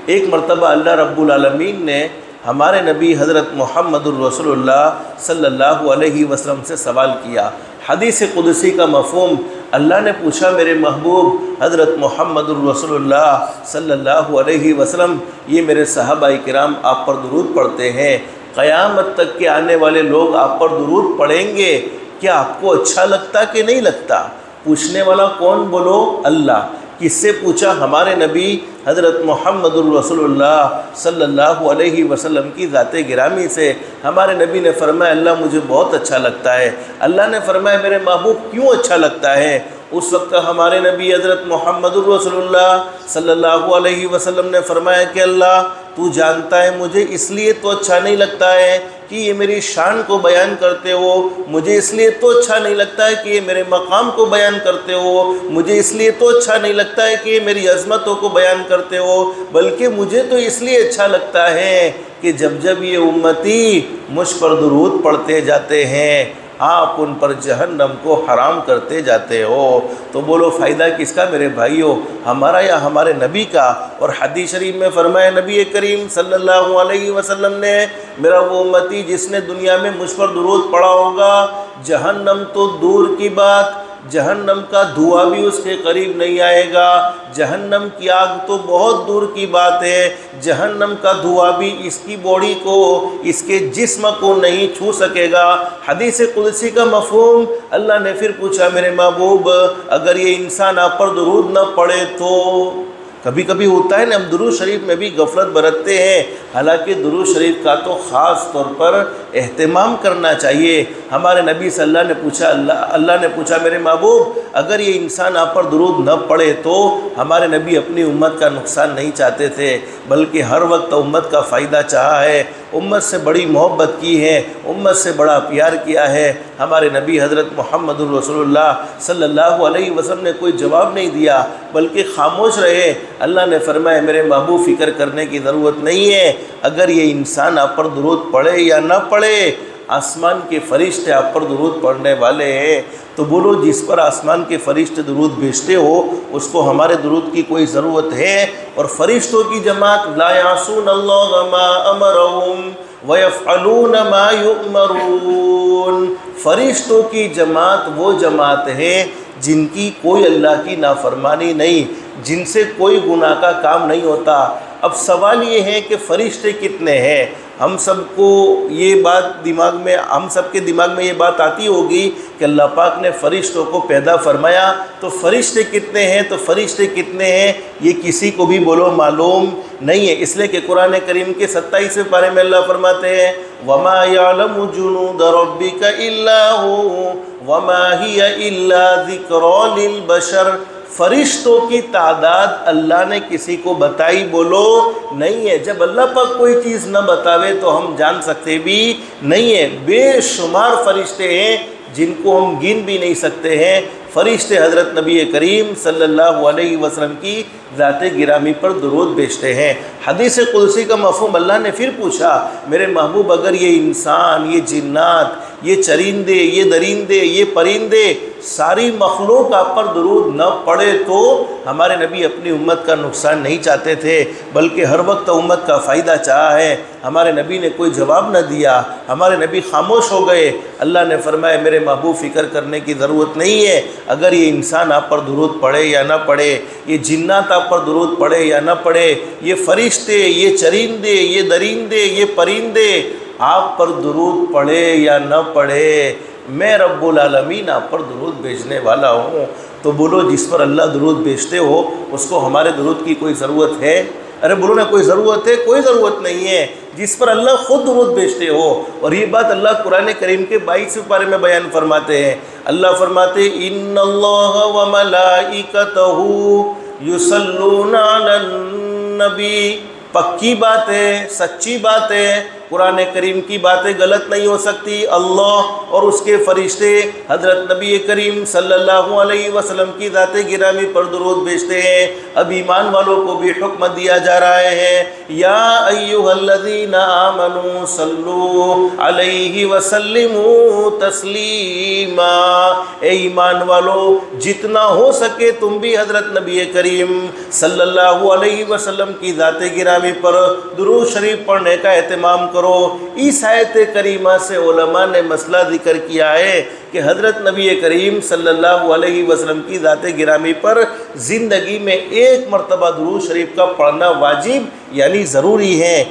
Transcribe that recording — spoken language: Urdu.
ایک مرتبہ اللہ رب العالمین نے ہمارے نبی حضرت محمد الرسول اللہ صلی اللہ علیہ وسلم سے سوال کیا۔ حدیث قدسی کا مفہوم، اللہ نے پوچھا میرے محبوب حضرت محمد الرسول اللہ صلی اللہ علیہ وسلم، یہ میرے صحابہ کرام آپ پر درود پڑھتے ہیں، قیامت تک کے آنے والے لوگ آپ پر درود پڑھیں گے، کیا آپ کو اچھا لگتا کہ نہیں لگتا؟ پوچھنے والا کون بولو؟ اللہ۔ کس سے پوچھا؟ ہمارے نبی حضرت محمد الرسول اللہ صلی اللہ علیہ وسلم کی ذات گرامی سے۔ ہمارے نبی نے فرمایا اللہ مجھے بہت اچھا لگتا ہے۔ اللہ نے فرمایا میرے محبوب کیوں اچھا لگتا ہے؟ اس وقت ہمارے نبی حضرت محمد الرسول اللہ صلی اللہ علیہ وسلم نے فرمایا کہ اللہ تو جانتا ہے مجھے اس لیے تو اچھا نہیں لگتا ہے کہ یہ میری شان کو بیان کرتے ہو، مجھے اس لیے تو اچھا نہیں لگتا ہے کہ یہ میرے مقام کو بیان کرتے ہو، مجھے اس لیے تو اچھا نہیں لگتا ہے کہ یہ میری عظمتوں کو بیان کرتے ہو، بلکہ مجھے تو اس لیے اچھا لگتا ہے کہ جب جب یہ امتی مجھ پر درود پڑھتے جاتے ہیں آپ ان پر جہنم کو حرام کرتے جاتے ہو۔ تو بولو فائدہ کس کا میرے بھائیو؟ ہمارا یا ہمارے نبی کا؟ اور حدیث شریف میں فرمایا نبی کریم صلی اللہ علیہ وسلم نے میرا وہ امتی جس نے دنیا میں مجھ پر درود پڑھا ہوگا جہنم تو دور کی بات، جہنم کا دھواں بھی اس کے قریب نہیں آئے گا، جہنم کی آگ تو بہت دور کی بات ہے، جہنم کا دھواں بھی اس کی باڈی کو، اس کے جسم کو نہیں چھو سکے گا۔ حدیث قدسی کا مفہوم، اللہ نے پھر پوچھا میرے محبوب اگر یہ انسان آپ پر درود نہ پڑھے تو؟ کبھی کبھی ہوتا ہے نا ہم درود شریف میں بھی غفلت برتتے ہیں، حالانکہ درود شریف کا تو خاص طور پر اہتمام کرنا چاہیے۔ ہمارے نبی صلی اللہ نے پوچھا اللہ نے پوچھا میرے محبوب اگر یہ انسان آپ پر درود نہ پڑھے تو؟ ہمارے نبی اپنی امت کا نقصان نہیں چاہتے تھے بلکہ ہر وقت امت کا فائدہ چاہا ہے، امت سے بڑی محبت کی ہے، امت سے بڑا پیار کیا ہے۔ ہمارے نبی حضرت محمد الرسول اللہ صلی اللہ علیہ وسلم نے کوئی جواب نہیں دیا بلکہ خاموش رہے۔ اللہ نے فرمایا میرے محبوب فکر کرنے کی ضرورت نہیں ہے، اگر یہ انسان آپ پر درود پڑھے یا نہ پڑھے آسمان کے فرشتے آپ پر درود پڑھنے والے ہیں۔ تو بولو جس پر آسمان کے فرشتے درود بھیجتے ہو اس کو ہمارے درود کی کوئی ضرورت ہے؟ اور فرشتوں کی جماعت لا یعصون اللہ ما امرهم وَيَفْعَلُونَ مَا يُؤْمَرُونَ، فرشتوں کی جماعت وہ جماعت ہے جن کی کوئی اللہ کی نافرمانی نہیں، جن سے کوئی گناہ کا کام نہیں ہوتا۔ اب سوال یہ ہے کہ فرشتے کتنے ہیں؟ ہم سب کو یہ بات ہم سب کے دماغ میں یہ بات آتی ہوگی کہ اللہ پاک نے فرشتوں کو پیدا فرمایا، تو فرشتے کتنے ہیں؟ تو فرشتے کتنے ہیں یہ کسی کو بھی بولو معلوم نہیں ہے، اس لیے کہ قرآن کریم کے 27ویں پارے میں اللہ فرماتے ہیں وَمَا يَعْلَمُ جُنُودَ رَبِّكَ إِلَّا هُوَ وَمَا هِيَ إِلَّا ذِكْرَى لِلْبَشَرِ، فرشتوں کی تعداد اللہ نے کسی کو بتائی بولو نہیں ہے۔ جب اللہ پاک کوئی چیز نہ بتاوے تو ہم جان سکتے بھی نہیں ہے۔ بے شمار فرشتے ہیں جن کو ہم گن بھی نہیں سکتے ہیں۔ فرشتے حضرت نبی کریم صلی اللہ علیہ وسلم کی ذات گرامی پر درود بھیجتے ہیں۔ حدیث قدسی کا مفہوم اللہ نے پھر پوچھا میرے محبوب اگر یہ انسان، یہ جنات، یہ چرندے، یہ درندے، یہ پرندے، ساری مخلوق آپ پر درود نہ پڑے تو؟ ہمارے نبی اپنی امت کا نقصان نہیں چاہتے تھے بلکہ ہر وقت امت کا فائدہ چاہا ہے۔ ہمارے نبی نے کوئی جواب نہ دیا، ہمارے نبی خاموش ہو گئے۔ اللہ نے فرمایا میرے محبوب فکر کرنے کی ضرورت نہیں ہے، اگر یہ انسان آپ پر درود پڑھے یا نہ پڑھے، یہ جنات آپ پر درود پڑھے یا نہ پڑھے، یہ فرشتے، یہ چرندے، یہ درندے، یہ پرندے آپ پر درود پڑھے یا نہ پڑھے، میں رب العالمین آپ پر درود بھیجنے والا ہوں۔ تو بولو جس پر اللہ درود بھیجتے ہو اس کو ہمارے درود کی کوئی ضرورت ہے؟ ارے بولو نا کوئی ضرورت ہے؟ کوئی ضرورت نہیں ہے، جس پر اللہ خود درود بھیجتے ہو۔ اور یہ بات اللہ قرآن کریم کے 22ویں پارے میں بیان فرماتے ہیں۔ اللہ فرماتے ان اللہ وملائکتہ یصلون علی النبی، پکی بات ہے، سچی بات ہے، قرآن کریم کی باتیں غلط نہیں ہو سکتی۔ اللہ اور اس کے فرشتے حضرت نبی کریم صلی اللہ علیہ وسلم کی ذات گرامی پر درود بھیجتے ہیں۔ اب ایمان والوں کو بھی حکم دیا جا رہا ہے، یا ایھا الذین آمنوا صلوا علیہ وسلموا تسلیما، اے ایمان والو جتنا ہو سکے تم بھی حضرت نبی کریم صلی اللہ علیہ وسلم کی ذات گرامی پر درود شریف پڑھنے کا اہتمام کرو۔ اس آیت کریمہ سے علماء نے مسئلہ ذکر کیا ہے کہ حضرت نبی کریم صلی اللہ علیہ وسلم کی ذات گرامی پر زندگی میں ایک مرتبہ درود شریف کا پڑھنا واجب یعنی ضروری ہے۔